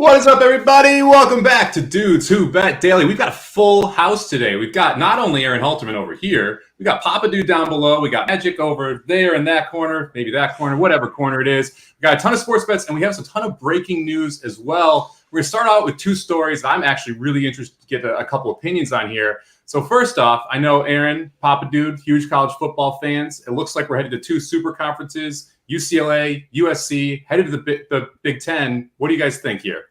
What is up, everybody? Welcome back to Dudes Who Bet Daily. We've got a full house today. We've got not only Aaron Halterman over here, we got Papa Dude down below, we got Magic over there in that corner, maybe that corner, whatever corner it is. We got a ton of sports bets, and we have a ton of breaking news as well. We're going to start out with two stories that I'm actually really interested to get a couple opinions on here. So first off, I know Aaron, Papa Dude, huge college football fans. It looks like we're headed to two super conferences, UCLA, USC, headed to the Big Ten. What do you guys think here?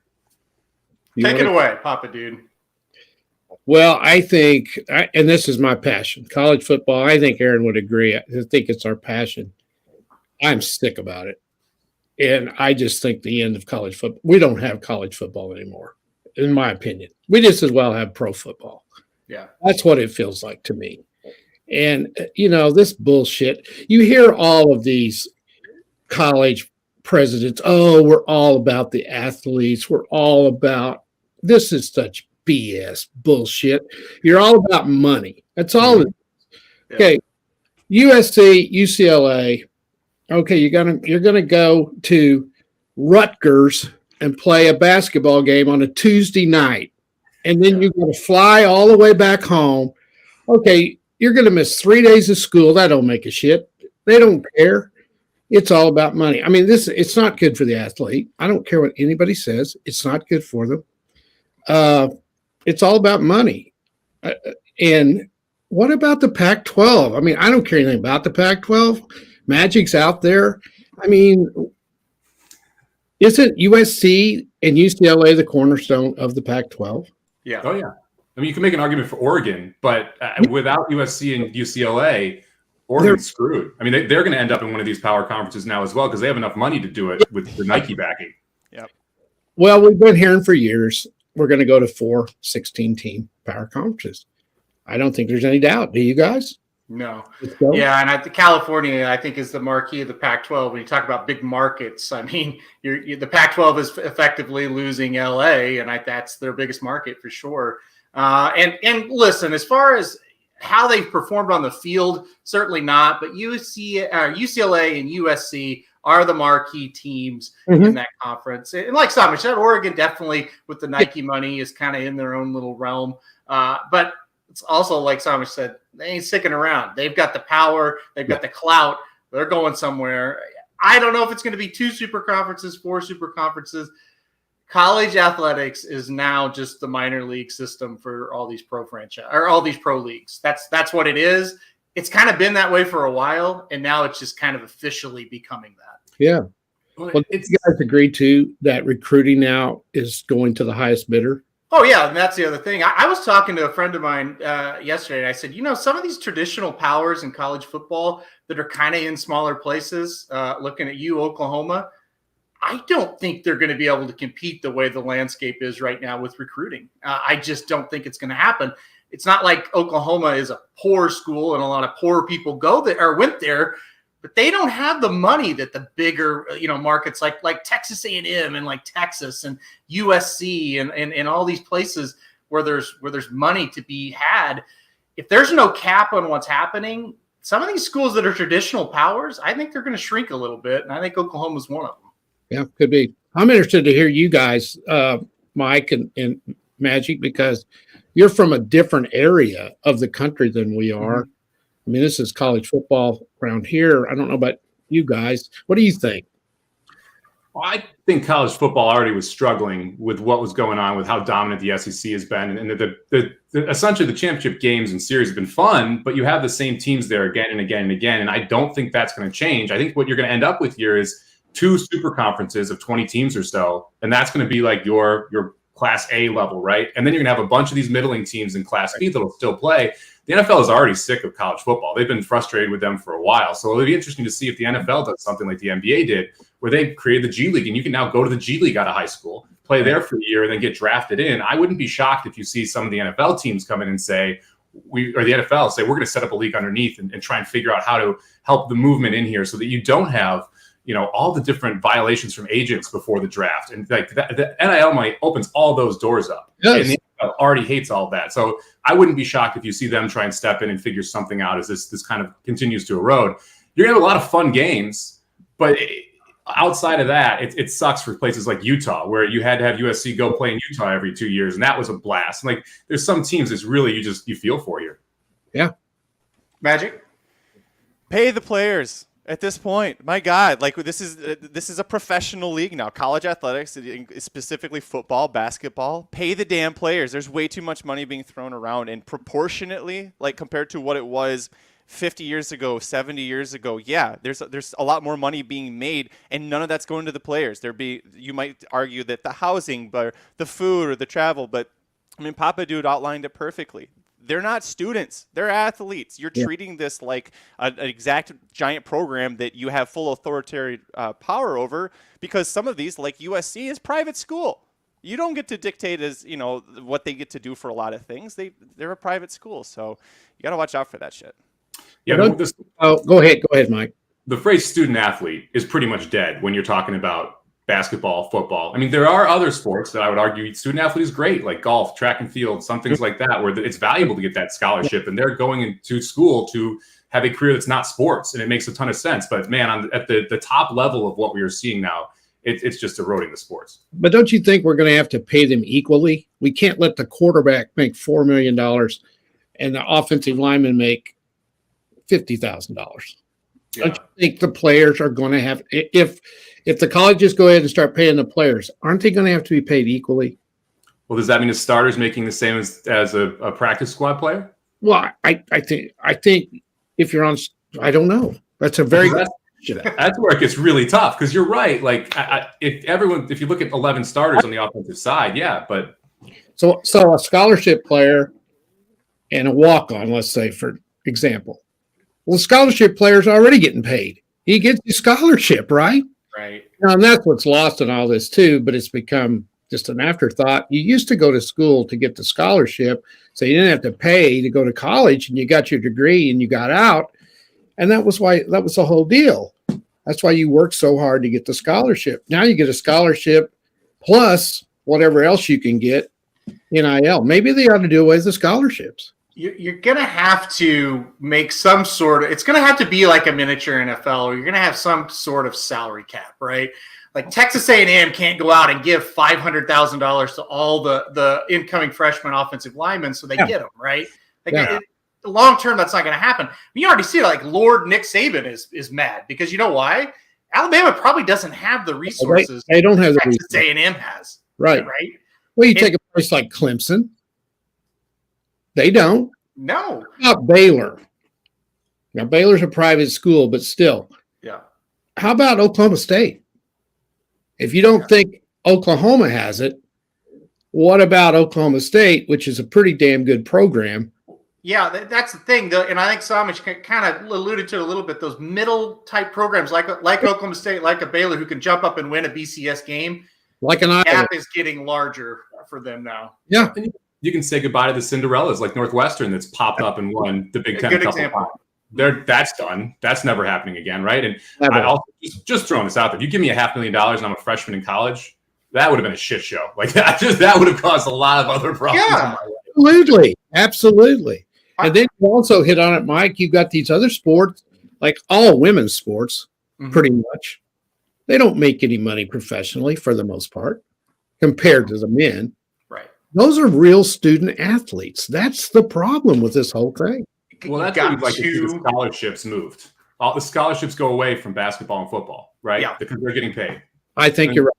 Take it away, Papa Dude. Well, I think, and this is my passion, college football. I think Aaron would agree. I think it's our passion. I'm sick about it. And I just think the end of college football, we don't have college football anymore, in my opinion. We just as well have pro football. Yeah. That's what it feels like to me. And, this bullshit, you hear all of these college presidents, we're all about the athletes. We're all about, this is such BS bullshit. You're all about money. That's all it is. Yeah. Okay. USC, UCLA. Okay. You're going to go to Rutgers and play a basketball game on a Tuesday night. And then you're going to fly all the way back home. Okay. You're going to miss 3 days of school. That don't make a shit. They don't care. It's all about money. I mean, it's not good for the athlete. I don't care what anybody says. It's not good for them. It's all about money. And what about the Pac-12? I mean, I don't care anything about the Pac-12. Magic's out there. I mean, isn't USC and UCLA the cornerstone of the Pac-12? Yeah. Oh, yeah. I mean, you can make an argument for Oregon, but without USC and UCLA, Oregon's screwed. I mean, they're going to end up in one of these power conferences now as well because they have enough money to do it with the Nike backing. Yep. Well, we've been hearing for years we're going to go to 4 16-team power conferences. I don't think there's any doubt. Do you guys? No. Yeah, and California, I think, is the marquee of the Pac-12. When you talk about big markets, I mean, the Pac-12 is effectively losing LA, and that's their biggest market for sure. And listen, as far as how they've performed on the field, certainly not. But UCLA and USC are the marquee teams in that conference. And like Somich said, Oregon definitely with the Nike money is kind of in their own little realm. But it's also like Somich said, they ain't sticking around. They've got the power. They've got the clout. They're going somewhere. I don't know if it's going to be 2 super conferences, 4 super conferences. College athletics is now just the minor league system for all these pro franchise or all these pro leagues. That's what it is. It's kind of been that way for a while, and now it's just kind of officially becoming that. Yeah. Well, you guys agree too that recruiting now is going to the highest bidder? Oh yeah, and that's the other thing. I was talking to a friend of mine yesterday, and I said, some of these traditional powers in college football that are kind of in smaller places, looking at you, Oklahoma. I don't think they're going to be able to compete the way the landscape is right now with recruiting. I just don't think it's going to happen. It's not like Oklahoma is a poor school and a lot of poor people go there or went there, but they don't have the money that the bigger, markets like Texas A&M and like Texas and USC and all these places where there's money to be had. If there's no cap on what's happening, some of these schools that are traditional powers, I think they're going to shrink a little bit, and I think Oklahoma's one of them. Yeah, could be. I'm interested to hear you guys, Mike and Magic, because you're from a different area of the country than we are. I mean, this is college football around here. I don't know about you guys. What do you think? Well, I think college football already was struggling with what was going on with how dominant the SEC has been. And essentially the championship games and series have been fun, but you have the same teams there again and again and again. And I don't think that's going to change. I think what you're going to end up with here is 2 super conferences of 20 teams or so. And that's going to be like your Class A level, right? And then you're going to have a bunch of these middling teams in Class B that will still play. The NFL is already sick of college football. They've been frustrated with them for a while. So it'll be interesting to see if the NFL does something like the NBA did, where they created the G League, and you can now go to the G League out of high school, play there for a year, and then get drafted in. I wouldn't be shocked if you see some of the NFL teams come in and say, the NFL say, we're going to set up a league underneath and try and figure out how to help the movement in here so that you don't have all the different violations from agents before the draft. And like the NIL money opens all those doors up. Yes. And the NFL already hates all that. So I wouldn't be shocked if you see them try and step in and figure something out as this kind of continues to erode. You're going to have a lot of fun games, but outside of that, it sucks for places like Utah, where you had to have USC go play in Utah every 2 years, and that was a blast. And like, there's some teams that's really you feel for here. Yeah. Magic. Pay the players at this point. My God, like this is a professional league now. College athletics, specifically football, basketball. Pay the damn players. There's way too much money being thrown around, and proportionately, like compared to what it was 50 years ago, 70 years ago, yeah, there's a lot more money being made, and none of that's going to the players. You might argue that the housing, but the food or the travel, but I mean, Papa Dude outlined it perfectly. They're not students. They're athletes. You're treating this like an exact giant program that you have full authoritarian power over, because some of these, like USC, is private school. You don't get to dictate what they get to do for a lot of things. They're a private school, so you got to watch out for that shit. Yeah. Go ahead, Mike. The phrase student athlete is pretty much dead when you're talking about basketball, football. I mean, there are other sports that I would argue student athlete is great, like golf, track and field, some things like that, where it's valuable to get that scholarship, and they're going into school to have a career that's not sports, and it makes a ton of sense. But man, at the top level of what we are seeing now, it's just eroding the sports. But don't you think we're going to have to pay them equally? We can't let the quarterback make $4 million and the offensive lineman make $50,000. Yeah. Don't you think the players are going to have, if the colleges go ahead and start paying the players, aren't they going to have to be paid equally? Well, does that mean a starter's making the same as a practice squad player? Well, I think if you're on, I don't know. That's a very good question. That's where it gets really tough, because you're right. Like if you look at 11 starters on the offensive side, yeah, but so a scholarship player and a walk-on, let's say, for example. Well, the scholarship player's already getting paid. He gets the scholarship, right? Right. Now, and that's what's lost in all this too, but it's become just an afterthought. You used to go to school to get the scholarship, so you didn't have to pay to go to college, and you got your degree and you got out. And that was the whole deal. That's why you worked so hard to get the scholarship. Now you get a scholarship plus whatever else you can get, NIL. Maybe they ought to do away with the scholarships. You're going to have to make some sort of – it's going to have to be like a miniature NFL, or you're going to have some sort of salary cap, right? Like Texas A&M can't go out and give $500,000 to all the incoming freshman offensive linemen so they get them, right? Like long term, that's not going to happen. You already see it, like Lord Nick Saban is mad because you know why? Alabama probably doesn't have the resources they don't have the Texas resources. A&M has. Right. Well, you take a place like Clemson. They don't. No. How about Baylor? Now, Baylor's a private school, but still. Yeah. How about Oklahoma State? If you don't think Oklahoma has it, what about Oklahoma State, which is a pretty damn good program? Yeah, that's the thing. And I think Somich kind of alluded to it a little bit. Those middle-type programs like Oklahoma State, like a Baylor, who can jump up and win a BCS game, like an Iowa. Iowa. Gap is getting larger for them now. Yeah. You can say goodbye to the Cinderellas like Northwestern that's popped up and won the Big Ten. Good example. That's done. That's never happening again, right? And I also just throwing this out there. If you give me $500,000 and I'm a freshman in college, that would have been a shit show. Like that would have caused a lot of other problems. Yeah, absolutely. And then you also hit on it, Mike. You've got these other sports, like all women's sports, pretty much. They don't make any money professionally for the most part compared to the men. Right. Those are real student athletes. That's the problem with this whole thing. Well, that's what we'd like to see the scholarships moved. All the scholarships go away from basketball and football, right? Yeah. Because they're getting paid. I think you're right.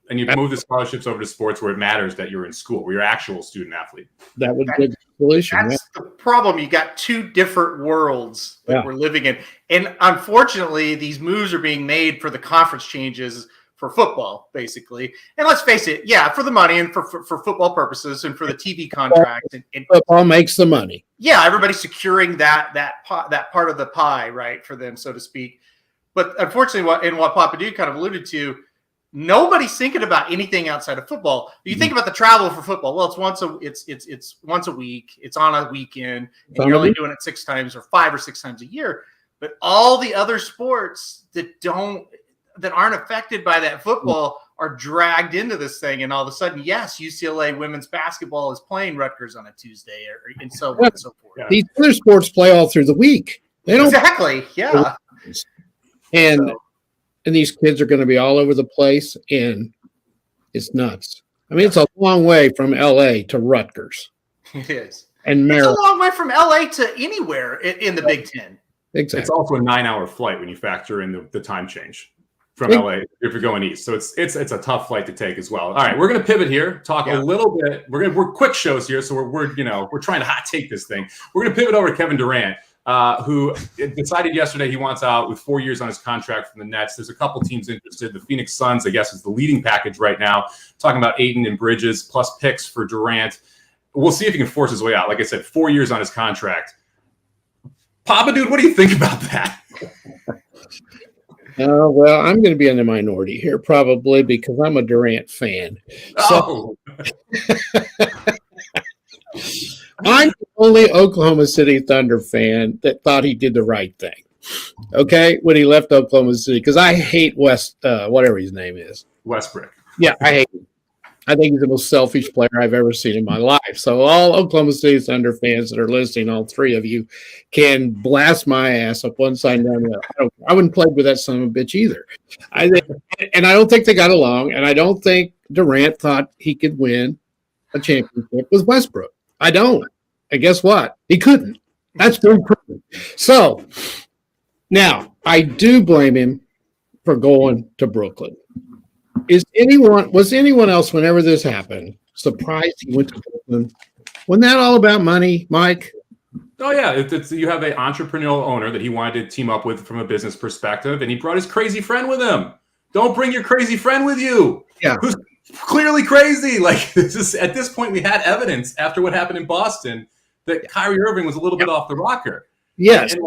And you move the scholarships over to sports where it matters that you're in school, where you're an actual student athlete. That would be the solution. That's the problem. You got two different worlds that we're living in. And unfortunately, these moves are being made for the conference changes for football, basically. And let's face it, for the money and for football purposes and for the TV contract. And football makes the money. Yeah, everybody's securing that part of the pie, right, for them, so to speak. But unfortunately, what Papa Dude kind of alluded to, nobody's thinking about anything outside of football. You think about the travel for football. Well, it's once a week. It's on a weekend, and you're only doing it 6 times or 5 or 6 times a year. But all the other sports that aren't affected by that football are dragged into this thing, and all of a sudden, yes, UCLA women's basketball is playing Rutgers on a Tuesday, and so on and so forth. These other sports play all through the week. They don't exactly, yeah. And and these kids are going to be all over the place, and it's nuts. I mean, it's a long way from L.A. to Rutgers. It is. And it's a long way from L.A. to anywhere in the Big Ten. Exactly. It's also a 9-hour flight when you factor in the time change from LA if you're going east. So it's a tough flight to take as well. All right, we're going to pivot here, talk a little bit. We're quick shows here, so we're trying to hot take this thing. We're going to pivot over to Kevin Durant, who decided yesterday he wants out with 4 years on his contract from the Nets. There's a couple teams interested. The Phoenix Suns, I guess, is the leading package right now. Talking about Ayton and Bridges plus picks for Durant. We'll see if he can force his way out. Like I said, 4 years on his contract. Papa Dude, what do you think about that? Well, I'm going to be in the minority here probably because I'm a Durant fan. So I'm the only Oklahoma City Thunder fan that thought he did the right thing. Okay, when he left Oklahoma City, because I hate whatever his name is. Westbrook. Yeah, I hate him. I think he's the most selfish player I've ever seen in my life. So all Oklahoma City Thunder fans that are listening, all three of you, can blast my ass up one side and down the other. I wouldn't play with that son of a bitch either. I don't think they got along, and I don't think Durant thought he could win a championship with Westbrook. I don't. And guess what? He couldn't. That's been proven. So now I do blame him for going to Brooklyn. Was anyone else, whenever this happened, surprised he went to Brooklyn? Wasn't that all about money, Mike? Oh, yeah. You have an entrepreneurial owner that he wanted to team up with from a business perspective, and he brought his crazy friend with him. Don't bring your crazy friend with you. Yeah. Who's clearly crazy. Like, at this point, we had evidence after what happened in Boston that Kyrie Irving was a little bit off the rocker. Yes. And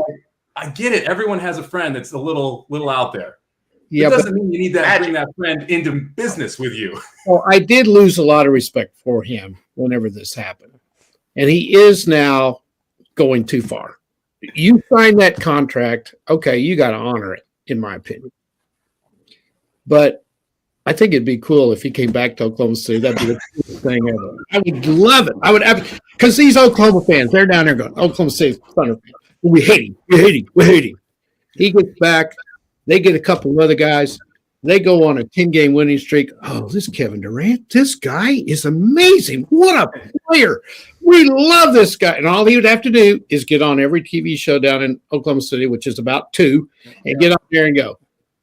I get it. Everyone has a friend that's a little out there. Yeah, it doesn't mean you need to bring that friend into business with you. Well, I did lose a lot of respect for him whenever this happened. And he is now going too far. You signed that contract, okay, you got to honor it, in my opinion. But I think it'd be cool if he came back to Oklahoma City. That'd be the coolest thing ever. I would love it. Because these Oklahoma fans, they're down there going, Oklahoma City Thunder, we hate him. He gets back. They get a couple of other guys. They go on a 10-game winning streak. Oh, this Kevin Durant, this guy is amazing. What a player. We love this guy. And all he would have to do is get on every TV show down in Oklahoma City, which is about 2, and get up there and go,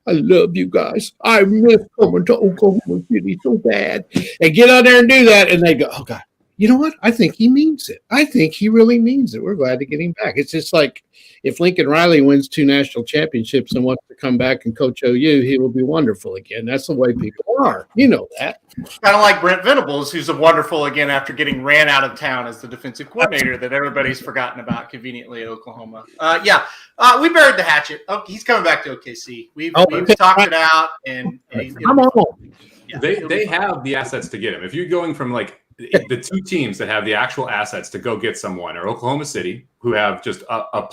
I love you guys. I miss coming to Oklahoma City so bad. And get out there and do that, and they go, oh, God. You know what? I think he means it. I think he really means it. We're glad to get him back. It's just like if Lincoln Riley wins 2 national championships and wants to come back and coach OU, he will be wonderful again. That's the way people are. You know that. Kind of like Brent Venables, who's a wonderful again after getting ran out of town as the defensive coordinator that everybody's forgotten about conveniently at Oklahoma. We buried the hatchet. Oh, he's coming back to OKC. We've talked it out, and I'm on. Yeah, they have the assets to get him. If you're going from like the 2 teams that have the actual assets to go get someone are Oklahoma City, who have just a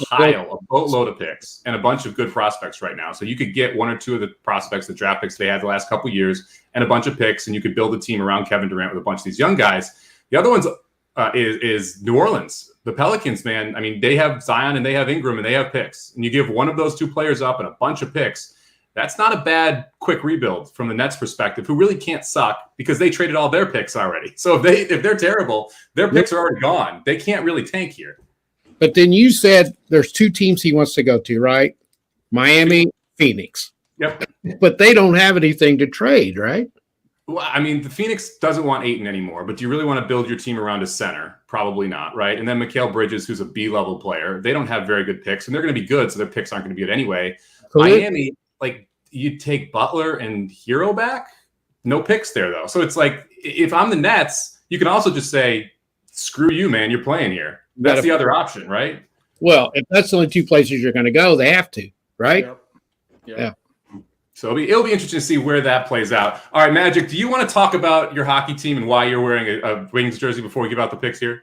boatload of picks and a bunch of good prospects right now. So you could get 1 or 2 of the prospects, the draft picks they had the last couple of years, and a bunch of picks, and you could build a team around Kevin Durant with a bunch of these young guys. The other one's is New Orleans. The Pelicans, man. I mean, they have Zion and they have Ingram and they have picks. And you give one of those 2 players up and a bunch of picks. That's not a bad quick rebuild from the Nets perspective, who really can't suck because they traded all their picks already. So if they're terrible, their picks are already gone. They can't really tank here. But then you said there's 2 teams he wants to go to, right? Miami, Phoenix. Yep. But they don't have anything to trade, right? Well, I mean, the Phoenix doesn't want Ayton anymore, but do you really want to build your team around a center? Probably not, right? And then Mikal Bridges, who's a B-level player, they don't have very good picks, and they're going to be good, so their picks aren't going to be good anyway. Miami, like, you take Butler and Hero back? No picks there, though. So it's like, if I'm the Nets, you can also just say, screw you, man, you're playing here. That's the other option, right? Well, if that's the only 2 places you're going to go, they have to, right? Yep. Yeah. So it'll be interesting to see where that plays out. All right, Magic, do you want to talk about your hockey team and why you're wearing a Wings jersey before we give out the picks here?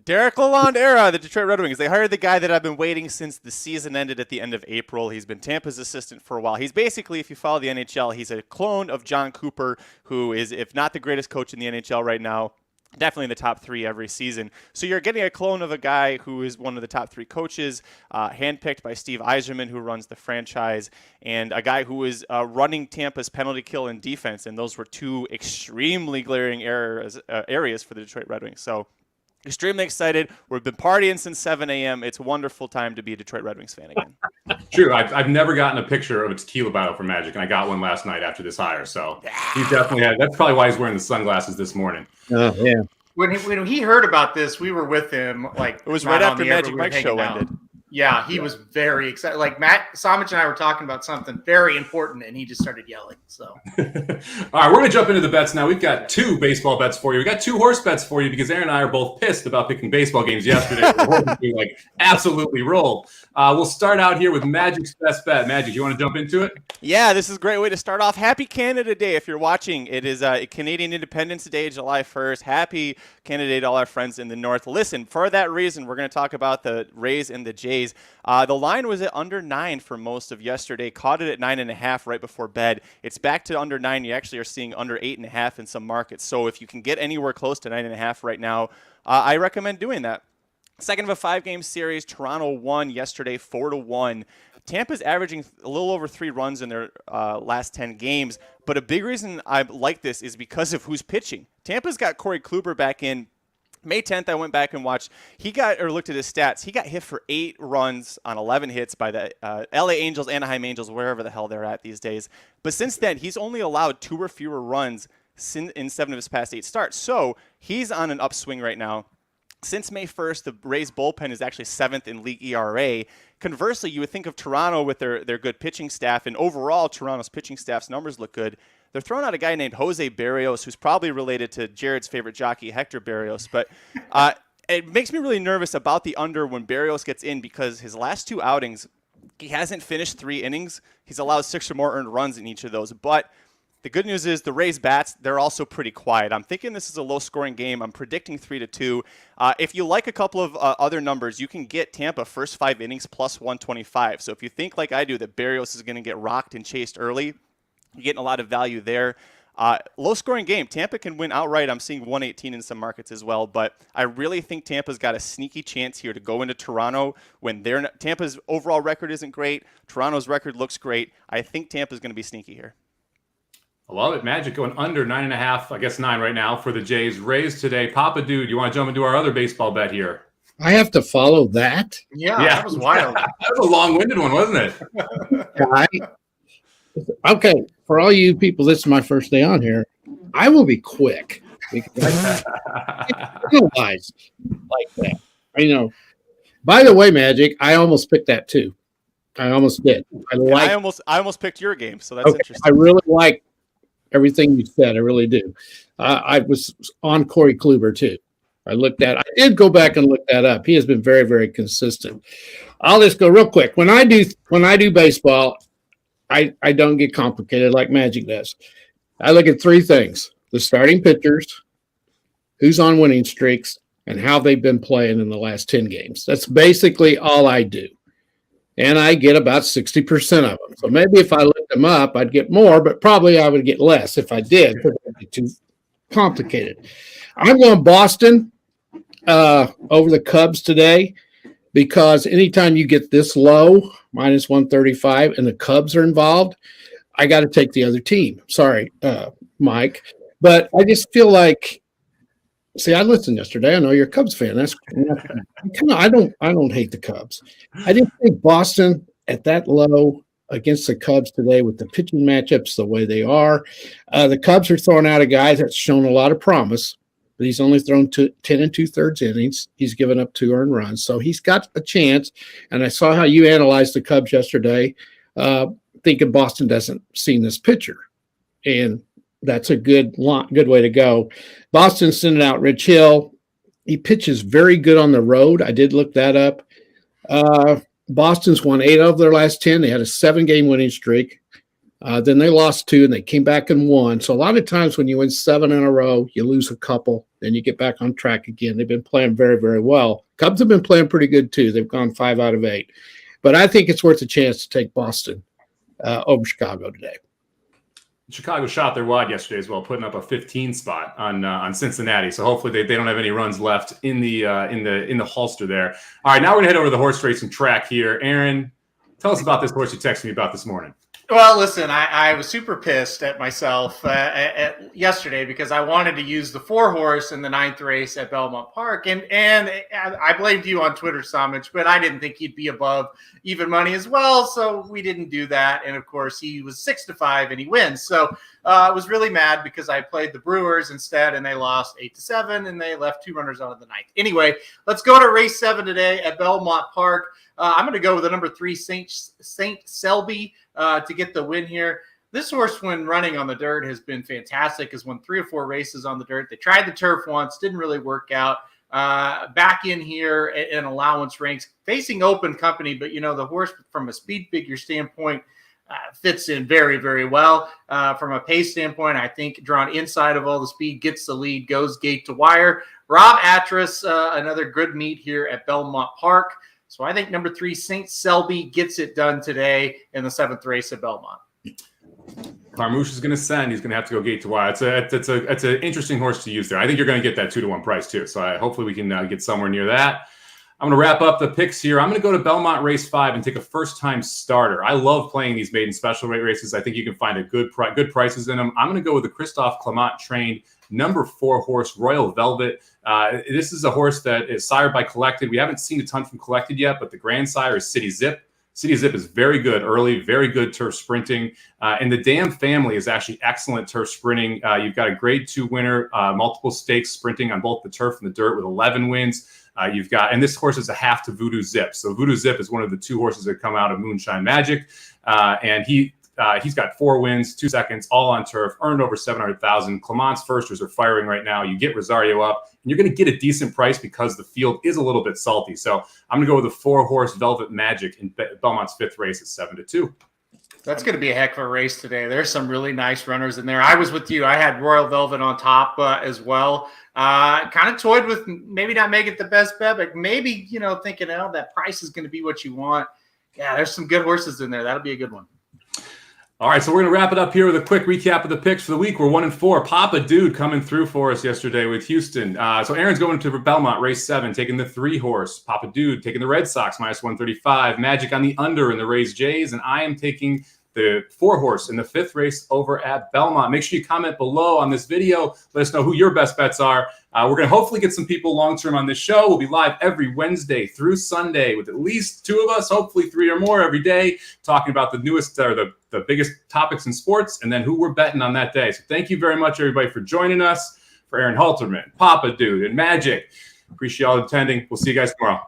Derek Lalonde era, the Detroit Red Wings. They hired the guy that I've been waiting since the season ended at the end of April. He's been Tampa's assistant for a while. He's basically, if you follow the NHL, he's a clone of John Cooper, who is, if not the greatest coach in the NHL right now, definitely in the top 3 every season. So you're getting a clone of a guy who is one of the top 3 coaches, handpicked by Steve Yzerman, who runs the franchise, and a guy who is running Tampa's penalty kill and defense. And those were 2 extremely glaring areas for the Detroit Red Wings. So extremely excited. We've been partying since 7 a.m. It's a wonderful time to be a Detroit Red Wings fan again. True. I've never gotten a picture of a tequila bottle for Magic, and I got one last night after this hire. So he definitely had. That's probably why he's wearing the sunglasses this morning. Yeah. When he heard about this, we were with him. Like, it was right after Magic Mike's show ended. Yeah, he was very excited. Like Somich and I were talking about something very important, and he just started yelling. So, all right, we're going to jump into the bets now. We've got 2 baseball bets for you. We got 2 horse bets for you because Aaron and I are both pissed about picking baseball games yesterday. We like absolutely roll. We'll start out here with Magic's best bet. Magic, you want to jump into it? Yeah, this is a great way to start off. Happy Canada Day if you're watching. It is Canadian Independence Day, July 1st. Happy Canada Day to all our friends in the North. Listen, for that reason, we're going to talk about the Rays and the Jays. The line was at under 9 for most of yesterday. Caught it at 9.5 right before bed. It's back to under 9. You actually are seeing under 8.5 in some markets. So if you can get anywhere close to 9.5 right now, I recommend doing that. Second of a 5-game series, Toronto won yesterday 4-1. Tampa's averaging a little over 3 runs in their last 10 games. But a big reason I like this is because of who's pitching. Tampa's got Corey Kluber back in. May 10th, I went back and watched. Looked at his stats. He got hit for 8 runs on 11 hits by the LA Angels, Anaheim Angels, wherever the hell they're at these days. But since then, he's only allowed 2 or fewer runs in 7 of his past 8 starts. So he's on an upswing right now. Since May 1st, the Rays bullpen is actually 7th in league ERA. Conversely, you would think of Toronto with their good pitching staff, and overall, Toronto's pitching staff's numbers look good. They're throwing out a guy named Jose Barrios, who's probably related to Jared's favorite jockey, Hector Barrios. But it makes me really nervous about the under when Barrios gets in because his last 2 outings, he hasn't finished 3 innings. He's allowed 6 or more earned runs in each of those. But the good news is the Rays bats, they're also pretty quiet. I'm thinking this is a low-scoring game. I'm predicting 3-2. If you like a couple of other numbers, you can get Tampa first 5 innings plus 125. So if you think like I do that Barrios is going to get rocked and chased early, you're getting a lot of value there. Low-scoring game. Tampa can win outright. I'm seeing 118 in some markets as well. But I really think Tampa's got a sneaky chance here to go into Toronto when Tampa's overall record isn't great. Toronto's record looks great. I think Tampa's going to be sneaky here. I love it. Magic going under 9.5, I guess 9 right now for the Jays. Rays today. Papa Dude, you want to jump into our other baseball bet here? I have to follow that? Yeah. That was wild. That was a long-winded one, wasn't it? Okay, for all you people, this is my first day on here. I will be quick because I realize like that. By the way, Magic, I almost picked that too. I almost did. I almost picked your game, so that's interesting. I really like everything you said. I really do. I was on Corey Kluber too. I did go back and look that up. He has been very, very consistent. I'll just go real quick. When I do baseball, I don't get complicated like Magic does. I look at 3 things: the starting pitchers, who's on winning streaks, and how they've been playing in the last 10 games. That's basically all I do. And I get about 60% of them. So maybe if I looked them up, I'd get more, but probably I would get less if I did, because it would be too complicated. I'm going Boston over the Cubs today, because anytime you get this low, minus 135, and the Cubs are involved, I got to take the other team. Sorry, Mike. But I just feel like, see, I listened yesterday. I know you're a Cubs fan. I don't hate the Cubs. I didn't think Boston at that low against the Cubs today with the pitching matchups the way they are. The Cubs are throwing out a guy that's shown a lot of promise, but he's only thrown 10 2/3 innings. He's given up 2 earned runs. So he's got a chance. And I saw how you analyzed the Cubs yesterday, thinking Boston doesn't see this pitcher. And that's a good way to go. Boston's sending out Rich Hill. He pitches very good on the road. I did look that up. Boston's won 8 of their last 10. They had a 7-game winning streak. Then they lost 2, and they came back and won. So a lot of times when you win 7 in a row, you lose a couple, then you get back on track again. They've been playing very, very well. Cubs have been playing pretty good too. They've gone 5 out of 8. But I think it's worth a chance to take Boston over Chicago today. Chicago shot their wad yesterday as well, putting up a 15 spot on Cincinnati. So hopefully they don't have any runs left in the holster there. All right, now we're gonna head over to the horse racing track here. Aaron, tell us about this horse you texted me about this morning. Well, listen, I was super pissed at myself yesterday because I wanted to use the 4-horse in the 9th race at Belmont Park. And I blamed you on Twitter, Somich, but I didn't think he'd be above even money as well. So we didn't do that. And of course, he was 6-5 and he wins. So I was really mad because I played the Brewers instead and they lost 8-7 and they left 2 runners on in the 9th. Anyway, let's go to race 7 today at Belmont Park. I'm going to go with the number 3 Saint Selby to get the win here. This horse, when running on the dirt, has been fantastic. Has won 3 or 4 races on the dirt. They tried the turf once, didn't really work out. Back in here in allowance ranks, facing open company, but the horse from a speed figure standpoint fits in very, very well. From a pace standpoint, I think drawn inside of all the speed, gets the lead, goes gate to wire. Rob Atras, another good meet here at Belmont Park. So I think number 3, Saint Selby, gets it done today in the 7th race at Belmont. Carmouche is going to send. He's going to have to go gate to wire. It's an interesting horse to use there. I think you're going to get that 2-1 price too. So hopefully we can get somewhere near that. I'm going to wrap up the picks here. I'm going to go to Belmont race 5 and take a first-time starter. I love playing these maiden special rate races. I think you can find a good prices in them. I'm going to go with the Christophe Clement trained number 4 horse, Royal Velvet. This is a horse that is sired by Collected. We haven't seen a ton from Collected yet, but the grandsire is City Zip. City Zip is very good early, very good turf sprinting. And the Dam family is actually excellent turf sprinting. You've got a grade 2 winner, multiple stakes sprinting on both the turf and the dirt with 11 wins. And this horse is a half to Voodoo Zip. So Voodoo Zip is one of the 2 horses that come out of Moonshine Magic. And he's got 4 wins, 2 seconds, all on turf, earned over 700,000. Clement's firsters are firing right now. You get Rosario up, and you're going to get a decent price because the field is a little bit salty. So I'm going to go with the 4-horse Velvet Magic in Belmont's 5th race at 7-2. That's going to be a heck of a race today. There's some really nice runners in there. I was with you. I had Royal Velvet on top as well. Kind of toyed with maybe not make it the best bet, but maybe, thinking, that price is going to be what you want. Yeah, there's some good horses in there. That'll be a good one. All right, so we're going to wrap it up here with a quick recap of the picks for the week. We're 1-4. Papa Dude coming through for us yesterday with Houston. So Aaron's going to Belmont, race 7, taking the 3-horse. Papa Dude taking the Red Sox, -135. Magic on the under in the Rays Jays. And I am taking the 4-horse in the 5th race over at Belmont. Make sure you comment below on this video. Let us know who your best bets are. We're going to hopefully get some people long-term on this show. We'll be live every Wednesday through Sunday with at least 2 of us, hopefully 3 or more every day, talking about the newest or the biggest topics in sports and then who we're betting on that day. So thank you very much, everybody, for joining us. For Aaron Halterman, Papa Dude, and Magic. Appreciate y'all attending. We'll see you guys tomorrow.